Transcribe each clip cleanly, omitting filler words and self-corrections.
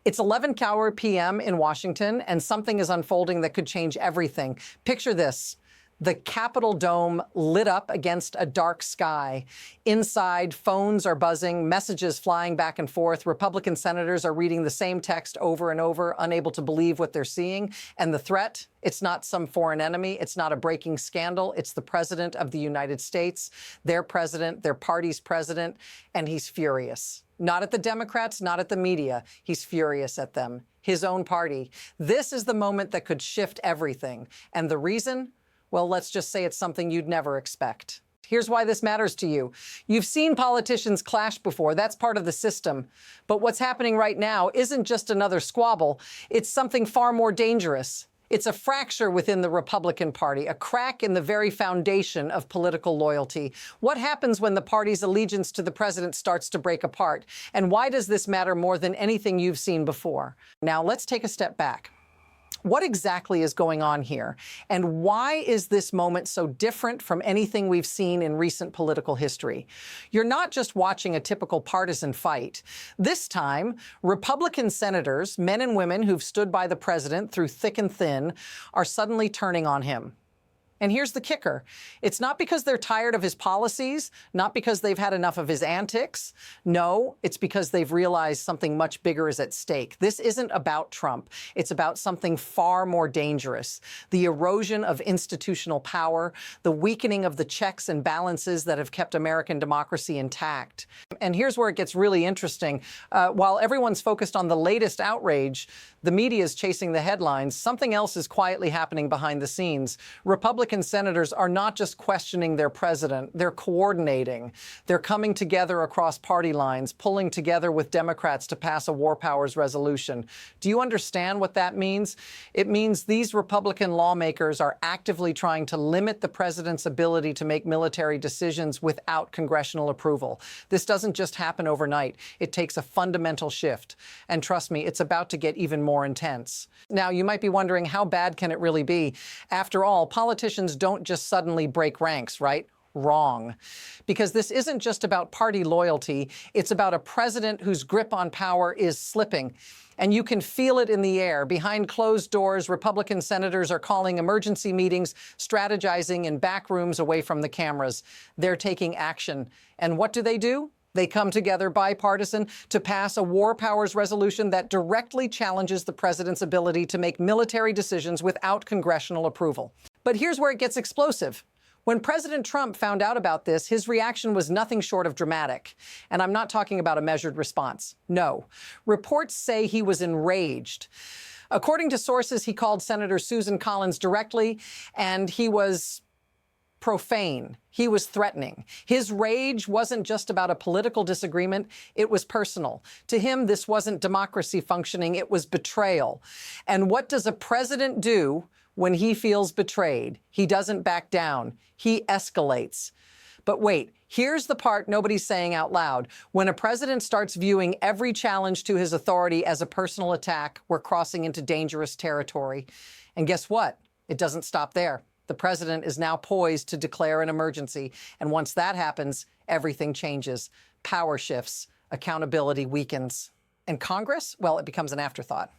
It's 11 p.m. in Washington, and something is unfolding that could change everything. Picture this. The Capitol dome lit up against a dark sky. Inside, phones are buzzing, messages flying back and forth. Republican senators are reading the same text over and over, unable to believe what they're seeing. And the threat, it's not some foreign enemy. It's not a breaking scandal. It's the president of the United States, their president, their party's president, and he's furious. Not at the Democrats, not at the media. He's furious at them, his own party. This is the moment that could shift everything. And the reason? Well, let's just say it's something you'd never expect. Here's why this matters to you. You've seen politicians clash before. That's part of the system. But what's happening right now isn't just another squabble. It's something far more dangerous. It's a fracture within the Republican Party, a crack in the very foundation of political loyalty. What happens when the party's allegiance to the president starts to break apart? And why does this matter more than anything you've seen before? Now, let's take a step back. What exactly is going on here? And why is this moment so different from anything we've seen in recent political history? You're not just watching a typical partisan fight. This time, Republican senators, men and women who've stood by the president through thick and thin, are suddenly turning on him. And here's the kicker. It's not because they're tired of his policies, not because they've had enough of his antics. No, it's because they've realized something much bigger is at stake. This isn't about Trump. It's about something far more dangerous. The erosion of institutional power, the weakening of the checks and balances that have kept American democracy intact. And here's where it gets really interesting. While everyone's focused on the latest outrage, the media is chasing the headlines. Something else is quietly happening behind the scenes. Republican senators are not just questioning their president, they're coordinating. They're coming together across party lines, pulling together with Democrats to pass a war powers resolution. Do you understand what that means? It means these Republican lawmakers are actively trying to limit the president's ability to make military decisions without congressional approval. This doesn't just happen overnight. It takes a fundamental shift. And trust me, it's about to get even more intense. Now, you might be wondering, how bad can it really be? After all, politicians don't just suddenly break ranks, right? Wrong. Because this isn't just about party loyalty. It's about a president whose grip on power is slipping. And you can feel it in the air. Behind closed doors, Republican senators are calling emergency meetings, strategizing in back rooms away from the cameras. They're taking action. And what do? They come together bipartisan to pass a war powers resolution that directly challenges the president's ability to make military decisions without congressional approval. But here's where it gets explosive. When President Trump found out about this, his reaction was nothing short of dramatic. And I'm not talking about a measured response. No. Reports say he was enraged. According to sources, he called Senator Susan Collins directly, and he was profane. He was threatening. His rage wasn't just about a political disagreement, it was personal. To him, this wasn't democracy functioning, it was betrayal. And what does a president do when he feels betrayed? He doesn't back down. He escalates. But wait, here's the part nobody's saying out loud. When a president starts viewing every challenge to his authority as a personal attack, we're crossing into dangerous territory. And guess what? It doesn't stop there. The president is now poised to declare an emergency. And once that happens, everything changes. Power shifts. Accountability weakens. And Congress? Well, it becomes an afterthought.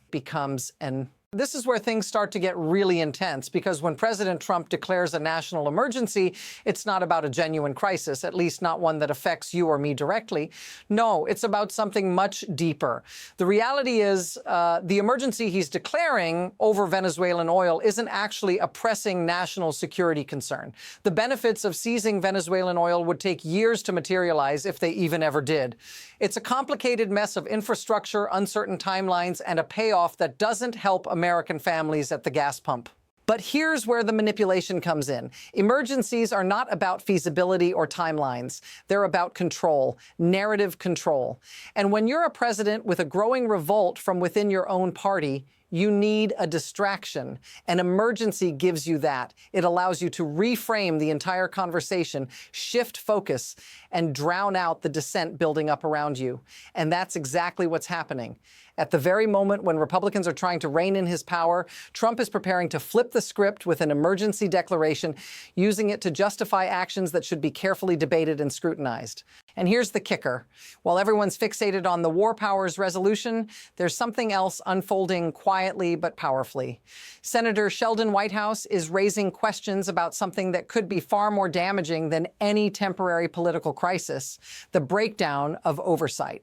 This is where things start to get really intense, because when President Trump declares a national emergency, it's not about a genuine crisis, at least not one that affects you or me directly. No, it's about something much deeper. The reality is the emergency he's declaring over Venezuelan oil isn't actually a pressing national security concern. The benefits of seizing Venezuelan oil would take years to materialize if they even ever did. It's a complicated mess of infrastructure, uncertain timelines, and a payoff that doesn't help American families at the gas pump. But here's where the manipulation comes in. Emergencies are not about feasibility or timelines. They're about control, narrative control. And when you're a president with a growing revolt from within your own party, you need a distraction. An emergency gives you that. It allows you to reframe the entire conversation, shift focus, and drown out the dissent building up around you. And that's exactly what's happening. At the very moment when Republicans are trying to rein in his power, Trump is preparing to flip the script with an emergency declaration, using it to justify actions that should be carefully debated and scrutinized. And here's the kicker. While everyone's fixated on the war powers resolution, there's something else unfolding quietly but powerfully. Senator Sheldon Whitehouse is raising questions about something that could be far more damaging than any temporary political crisis: the breakdown of oversight.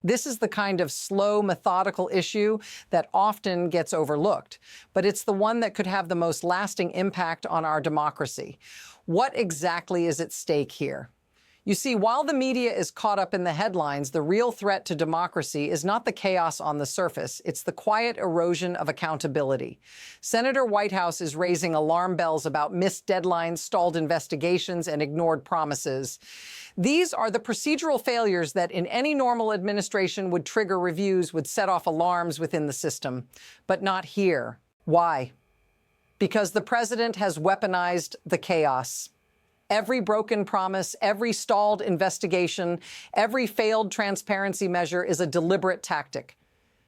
This is the kind of slow, methodical issue that often gets overlooked, but it's the one that could have the most lasting impact on our democracy. What exactly is at stake here? You see, while the media is caught up in the headlines, the real threat to democracy is not the chaos on the surface. It's the quiet erosion of accountability. Senator Whitehouse is raising alarm bells about missed deadlines, stalled investigations, and ignored promises. These are the procedural failures that in any normal administration would trigger reviews, would set off alarms within the system, but not here. Why? Because the president has weaponized the chaos. Every broken promise, every stalled investigation, every failed transparency measure is a deliberate tactic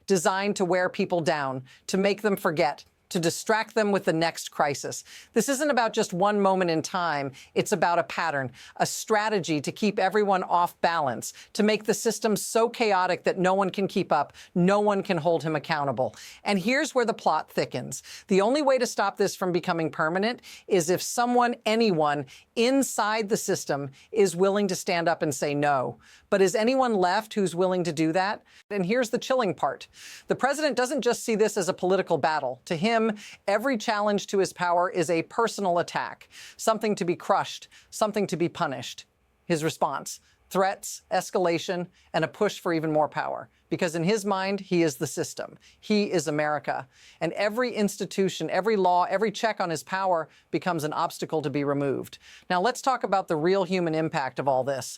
designed to wear people down, to make them forget, to distract them with the next crisis. This isn't about just one moment in time. It's about a pattern, a strategy to keep everyone off balance, to make the system so chaotic that no one can keep up, no one can hold him accountable. And here's where the plot thickens. The only way to stop this from becoming permanent is if someone, anyone inside the system is willing to stand up and say no. But is anyone left who's willing to do that? And here's the chilling part. The president doesn't just see this as a political battle. To him, every challenge to his power is a personal attack, something to be crushed, something to be punished. His response: threats, escalation, and a push for even more power. Because in his mind, he is the system. He is America. And every institution, every law, every check on his power becomes an obstacle to be removed. Now let's talk about the real human impact of all this.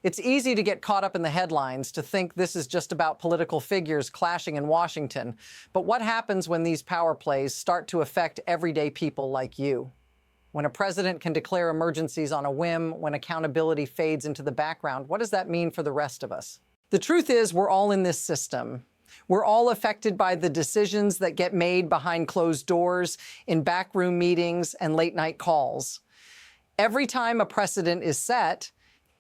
It's easy to get caught up in the headlines, to think this is just about political figures clashing in Washington. But what happens when these power plays start to affect everyday people like you? When a president can declare emergencies on a whim, when accountability fades into the background, what does that mean for the rest of us? The truth is, we're all in this system. We're all affected by the decisions that get made behind closed doors, in backroom meetings, and late-night calls. Every time a precedent is set,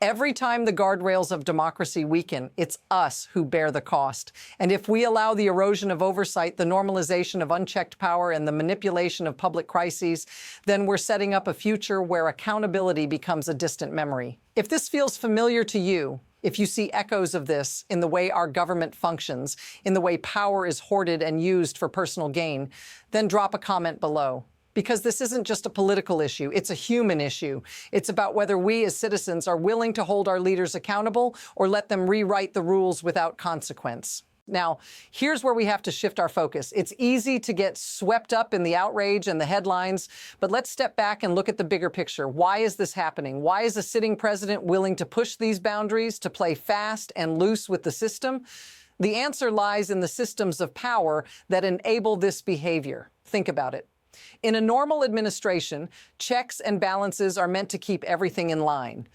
every time the guardrails of democracy weaken, it's us who bear the cost. And if we allow the erosion of oversight, the normalization of unchecked power, and the manipulation of public crises, then we're setting up a future where accountability becomes a distant memory. If this feels familiar to you, if you see echoes of this in the way our government functions, in the way power is hoarded and used for personal gain, then drop a comment below. Because this isn't just a political issue, it's a human issue. It's about whether we as citizens are willing to hold our leaders accountable or let them rewrite the rules without consequence. Now, here's where we have to shift our focus. It's easy to get swept up in the outrage and the headlines, but let's step back and look at the bigger picture. Why is this happening? Why is a sitting president willing to push these boundaries, to play fast and loose with the system? The answer lies in the systems of power that enable this behavior. Think about it. In a normal administration, checks and balances are meant to keep everything in line.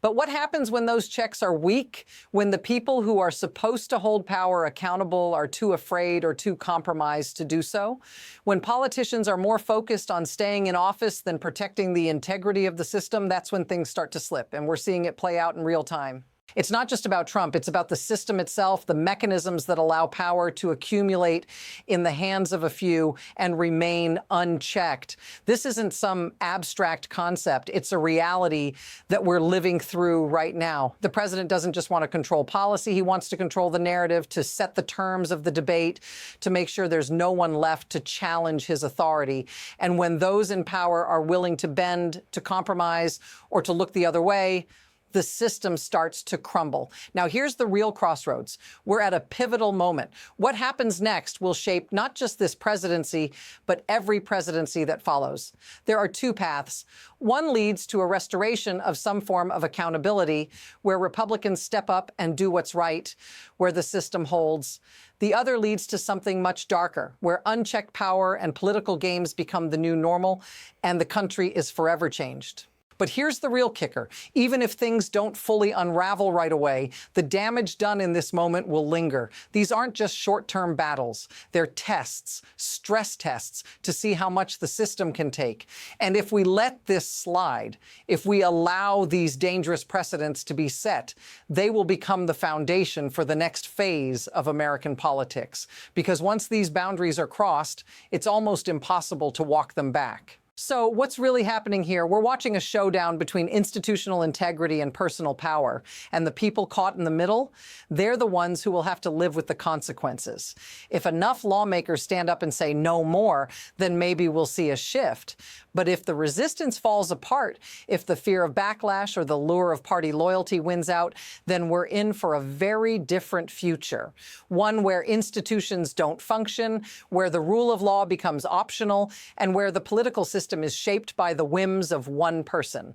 But what happens when those checks are weak, when the people who are supposed to hold power accountable are too afraid or too compromised to do so? When politicians are more focused on staying in office than protecting the integrity of the system, that's when things start to slip, and we're seeing it play out in real time. It's not just about Trump. It's about the system itself, the mechanisms that allow power to accumulate in the hands of a few and remain unchecked. This isn't some abstract concept. It's a reality that we're living through right now. The president doesn't just want to control policy. He wants to control the narrative, to set the terms of the debate, to make sure there's no one left to challenge his authority. And when those in power are willing to bend, to compromise, or to look the other way, the system starts to crumble. Now, here's the real crossroads. We're at a pivotal moment. What happens next will shape not just this presidency, but every presidency that follows. There are two paths. One leads to a restoration of some form of accountability, where Republicans step up and do what's right, where the system holds. The other leads to something much darker, where unchecked power and political games become the new normal, and the country is forever changed. But here's the real kicker. Even if things don't fully unravel right away, the damage done in this moment will linger. These aren't just short-term battles. They're tests, stress tests, to see how much the system can take. And if we let this slide, if we allow these dangerous precedents to be set, they will become the foundation for the next phase of American politics. Because once these boundaries are crossed, it's almost impossible to walk them back. So what's really happening here? We're watching a showdown between institutional integrity and personal power. And the people caught in the middle, they're the ones who will have to live with the consequences. If enough lawmakers stand up and say no more, then maybe we'll see a shift. But if the resistance falls apart, if the fear of backlash or the lure of party loyalty wins out, then we're in for a very different future. One where institutions don't function, where the rule of law becomes optional, and where the political system is shaped by the whims of one person.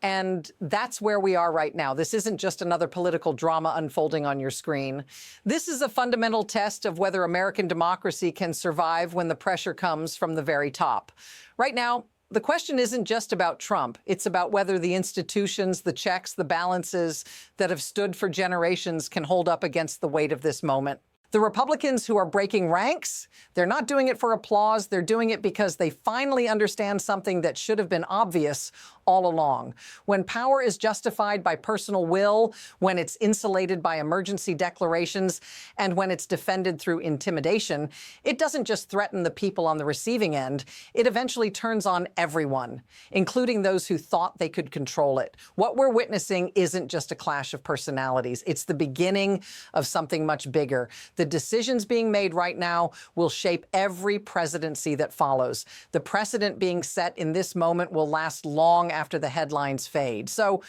And that's where we are right now. This isn't just another political drama unfolding on your screen. This is a fundamental test of whether American democracy can survive when the pressure comes from the very top. Right now, the question isn't just about Trump. It's about whether the institutions, the checks, the balances that have stood for generations can hold up against the weight of this moment. The Republicans who are breaking ranks, they're not doing it for applause. They're doing it because they finally understand something that should have been obvious all along. When power is justified by personal will, when it's insulated by emergency declarations, and when it's defended through intimidation, it doesn't just threaten the people on the receiving end. It eventually turns on everyone, including those who thought they could control it. What we're witnessing isn't just a clash of personalities. It's the beginning of something much bigger. The decisions being made right now will shape every presidency that follows. The precedent being set in this moment will last long after the headlines fade. So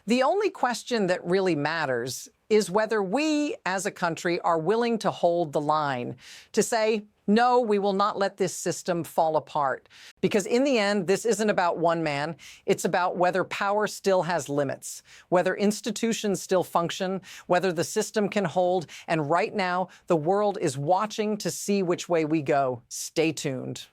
the only question that really matters is whether we as a country are willing to hold the line, to say, no, we will not let this system fall apart. Because in the end, this isn't about one man. It's about whether power still has limits, whether institutions still function, whether the system can hold. And right now, the world is watching to see which way we go. Stay tuned.